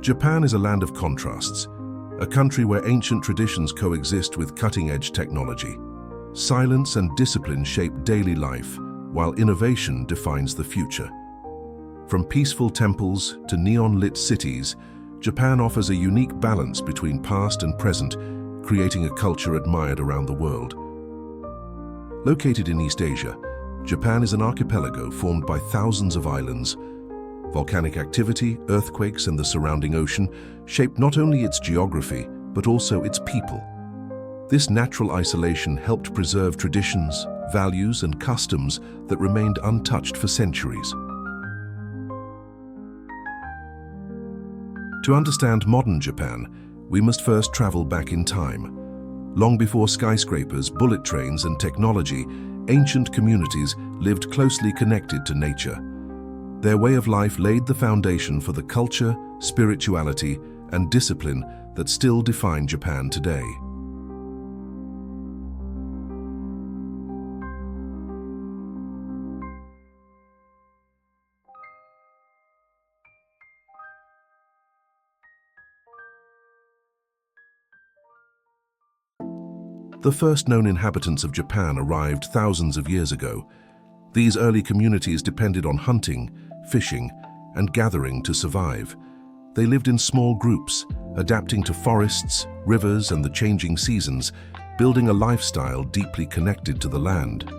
Japan is a land of contrasts, a country where ancient traditions coexist with cutting-edge technology. Silence and discipline shape daily life, while innovation defines the future. From peaceful temples to neon-lit cities, Japan offers a unique balance between past and present, creating a culture admired around the world. Located in East Asia, Japan is an archipelago formed by thousands of islands. Volcanic activity, earthquakes, and the surrounding ocean shape not only its geography, but also its people. This natural isolation helped preserve traditions, values, and customs that remained untouched for centuries. To understand modern Japan, we must first travel back in time. Long before skyscrapers, bullet trains, and technology, ancient communities lived closely connected to nature. Their way of life laid the foundation for the culture, spirituality, and discipline that still define Japan today. The first known inhabitants of Japan arrived thousands of years ago. These early communities depended on hunting, fishing, and gathering to survive. They lived in small groups, adapting to forests, rivers, and the changing seasons, building a lifestyle deeply connected to the land.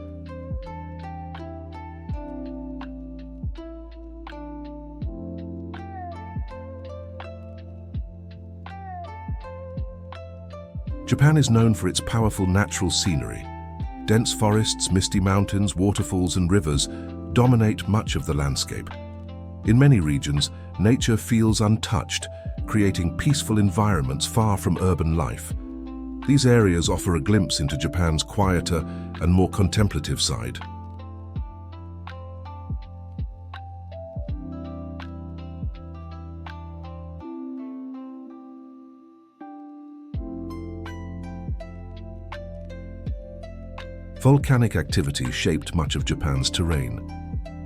Japan is known for its powerful natural scenery. Dense forests, misty mountains, waterfalls, and rivers dominate much of the landscape. In many regions, nature feels untouched, creating peaceful environments far from urban life. These areas offer a glimpse into Japan's quieter and more contemplative side. Volcanic activity shaped much of Japan's terrain.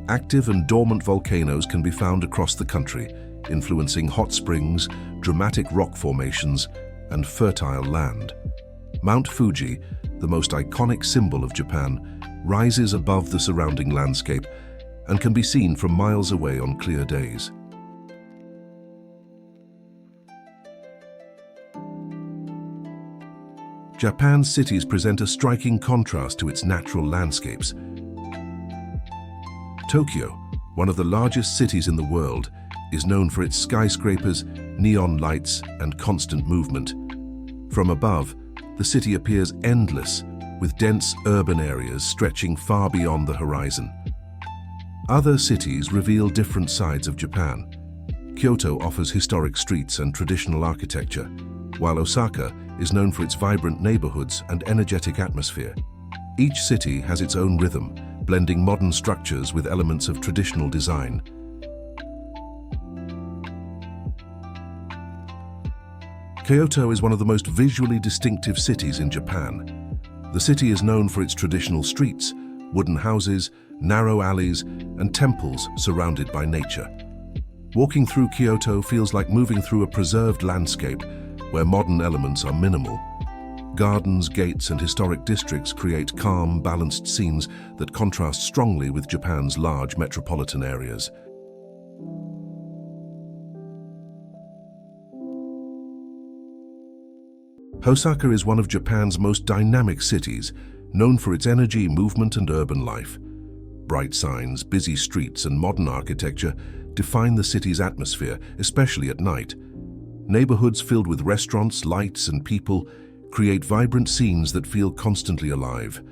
Active and dormant volcanoes can be found across the country, influencing hot springs, dramatic rock formations, and fertile land. Mount Fuji, the most iconic symbol of Japan, rises above the surrounding landscape and can be seen from miles away on clear days. Japan's cities present a striking contrast to its natural landscapes. Tokyo, one of the largest cities in the world, is known for its skyscrapers, neon lights, and constant movement. From above, the city appears endless, with dense urban areas stretching far beyond the horizon. Other cities reveal different sides of Japan. Kyoto offers historic streets and traditional architecture, while Osaka is known for its vibrant neighborhoods and energetic atmosphere. Each city has its own rhythm, blending modern structures with elements of traditional design. Kyoto is one of the most visually distinctive cities in Japan. The city is known for its traditional streets, wooden houses, narrow alleys, and temples surrounded by nature. Walking through Kyoto feels like moving through a preserved landscape where modern elements are minimal. Gardens, gates, and historic districts create calm, balanced scenes that contrast strongly with Japan's large metropolitan areas. Osaka is one of Japan's most dynamic cities, known for its energy, movement, and urban life. Bright signs, busy streets, and modern architecture define the city's atmosphere, especially at night. Neighborhoods filled with restaurants, lights, and people create vibrant scenes that feel constantly alive.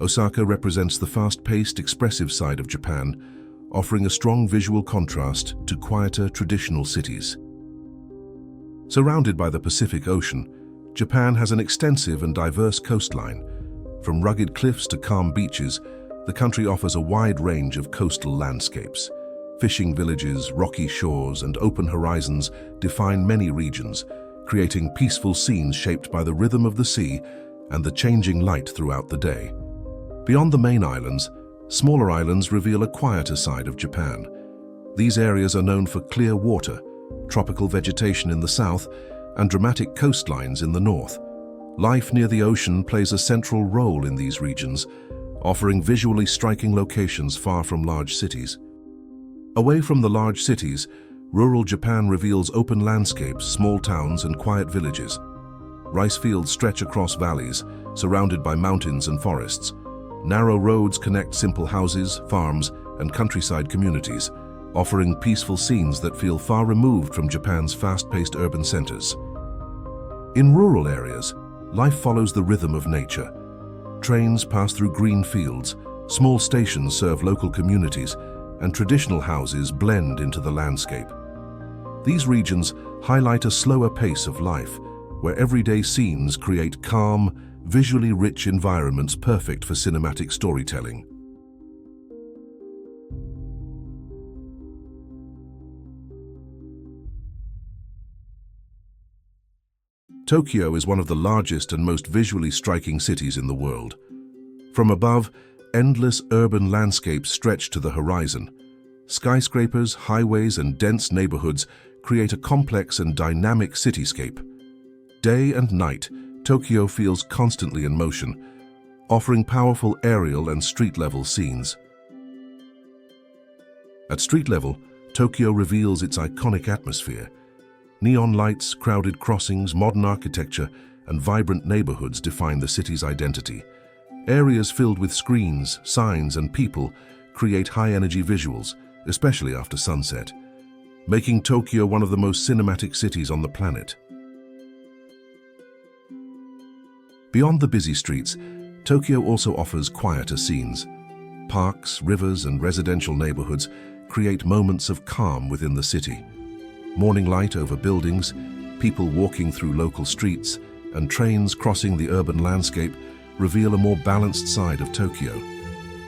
Osaka represents the fast-paced, expressive side of Japan, offering a strong visual contrast to quieter, traditional cities. Surrounded by the Pacific Ocean, Japan has an extensive and diverse coastline. From rugged cliffs to calm beaches, the country offers a wide range of coastal landscapes. Fishing villages, rocky shores, and open horizons define many regions, creating peaceful scenes shaped by the rhythm of the sea and the changing light throughout the day. Beyond the main islands, smaller islands reveal a quieter side of Japan. These areas are known for clear water, tropical vegetation in the south, and dramatic coastlines in the north. Life near the ocean plays a central role in these regions, offering visually striking locations far from large cities. Away from the large cities, rural Japan reveals open landscapes, small towns, and quiet villages. Rice fields stretch across valleys, surrounded by mountains and forests. Narrow roads connect simple houses, farms, and countryside communities, offering peaceful scenes that feel far removed from Japan's fast-paced urban centers. In rural areas, life follows the rhythm of nature. Trains pass through green fields, small stations serve local communities, and traditional houses blend into the landscape. These regions highlight a slower pace of life, where everyday scenes create calm, visually rich environments perfect for cinematic storytelling. Tokyo is one of the largest and most visually striking cities in the world. From above, endless urban landscapes stretch to the horizon. Skyscrapers, highways, and dense neighborhoods create a complex and dynamic cityscape. Day and night, Tokyo feels constantly in motion, offering powerful aerial and street-level scenes. At street level, Tokyo reveals its iconic atmosphere. Neon lights, crowded crossings, modern architecture, and vibrant neighborhoods define the city's identity. Areas filled with screens, signs, and people create high-energy visuals, especially after sunset, making Tokyo one of the most cinematic cities on the planet. Beyond the busy streets, Tokyo also offers quieter scenes. Parks, rivers, and residential neighborhoods create moments of calm within the city. Morning light over buildings, people walking through local streets, and trains crossing the urban landscape reveal a more balanced side of Tokyo,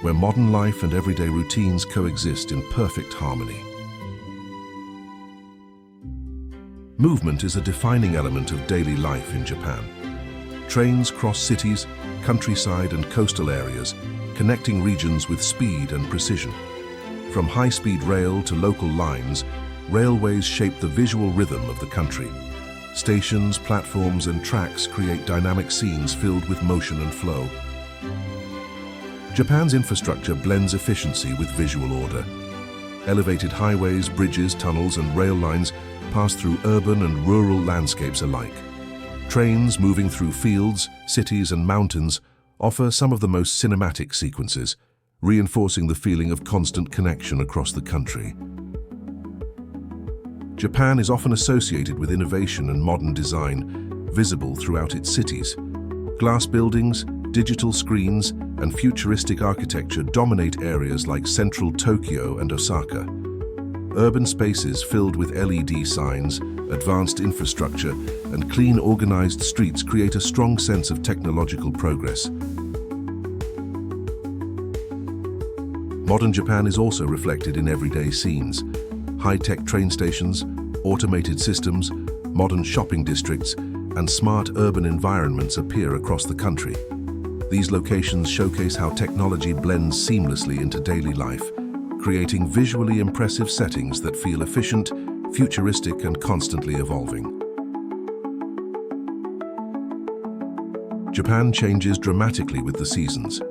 where modern life and everyday routines coexist in perfect harmony. Movement is a defining element of daily life in Japan. Trains cross cities, countryside, and coastal areas, connecting regions with speed and precision. From high-speed rail to local lines, railways shape the visual rhythm of the country. Stations, platforms, and tracks create dynamic scenes filled with motion and flow. Japan's infrastructure blends efficiency with visual order. Elevated highways, bridges, tunnels, and rail lines pass through urban and rural landscapes alike. Trains moving through fields, cities, and mountains offer some of the most cinematic sequences, reinforcing the feeling of constant connection across the country. Japan is often associated with innovation and modern design, visible throughout its cities. Glass buildings, digital screens, and futuristic architecture dominate areas like central Tokyo and Osaka. Urban spaces filled with LED signs, advanced infrastructure, and clean, organized streets create a strong sense of technological progress. Modern Japan is also reflected in everyday scenes. High-tech train stations, automated systems, modern shopping districts, and smart urban environments appear across the country. These locations showcase how technology blends seamlessly into daily life, creating visually impressive settings that feel efficient, futuristic, and constantly evolving. Japan changes dramatically with the seasons.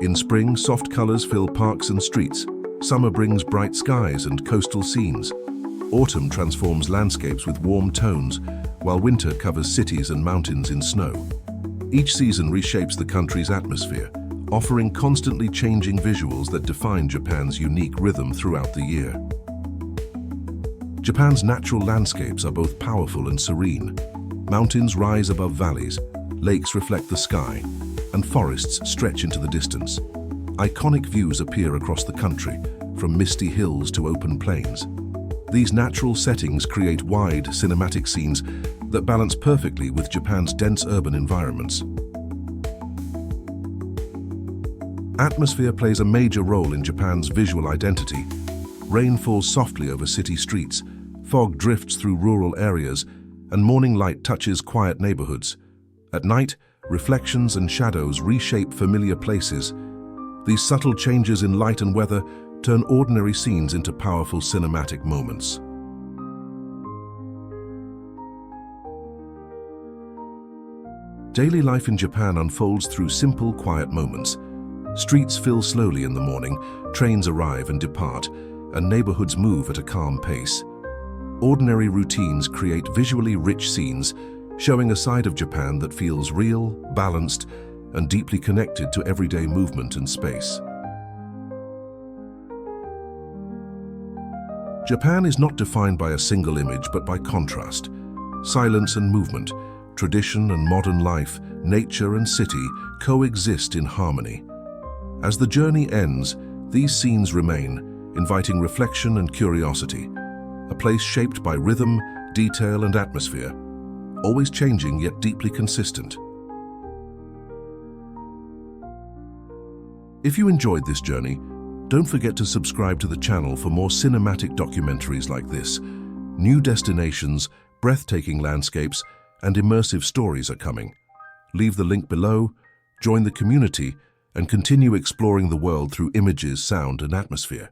In spring, soft colors fill parks and streets. Summer brings bright skies and coastal scenes. Autumn transforms landscapes with warm tones, while winter covers cities and mountains in snow. Each season reshapes the country's atmosphere, offering constantly changing visuals that define Japan's unique rhythm throughout the year. Japan's natural landscapes are both powerful and serene. Mountains rise above valleys, lakes reflect the sky, and forests stretch into the distance. Iconic views appear across the country, from misty hills to open plains. These natural settings create wide, cinematic scenes that balance perfectly with Japan's dense urban environments. Atmosphere plays a major role in Japan's visual identity. Rain falls softly over city streets, fog drifts through rural areas, and morning light touches quiet neighborhoods. At night, reflections and shadows reshape familiar places. These subtle changes in light and weather turn ordinary scenes into powerful cinematic moments. Daily life in Japan unfolds through simple, quiet moments. Streets fill slowly in the morning, trains arrive and depart, and neighborhoods move at a calm pace. Ordinary routines create visually rich scenes, showing a side of Japan that feels real, balanced, and deeply connected to everyday movement and space. Japan is not defined by a single image, but by contrast. Silence and movement, tradition and modern life, nature and city coexist in harmony. As the journey ends, these scenes remain, inviting reflection and curiosity. A place shaped by rhythm, detail, and atmosphere, always changing yet deeply consistent. If you enjoyed this journey, don't forget to subscribe to the channel for more cinematic documentaries like this. New destinations, breathtaking landscapes, and immersive stories are coming. Leave the link below, join the community, and continue exploring the world through images, sound, and atmosphere.